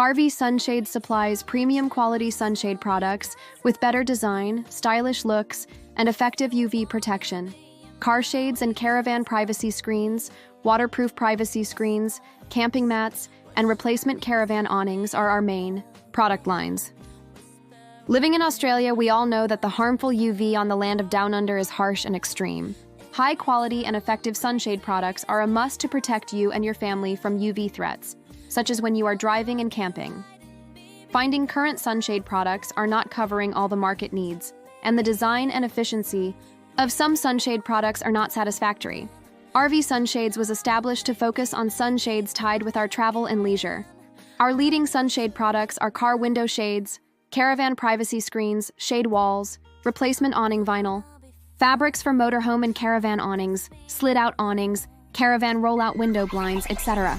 RVsunshades supplies premium quality sunshade products with better design, stylish looks, and effective UV protection. Car shades and caravan privacy screens, waterproof privacy screens, camping mats, and replacement caravan awnings are our main product lines. Living in Australia, we all know that the harmful UV on the land of Downunder is harsh and extreme. High quality and effective sunshade products are a must to protect you and your family from UV threats, such as when you are driving and camping. Finding current sunshade products are not covering all the market needs, and the design and efficiency of some sunshade products are not satisfactory. RVsunshades was established to focus on sunshades tied with our travel and leisure. Our leading sunshade products are car window shades, caravan privacy screens, shade walls, replacement awning vinyl, fabrics for motorhome and caravan awnings, slid-out awnings, caravan rollout window blinds, etc.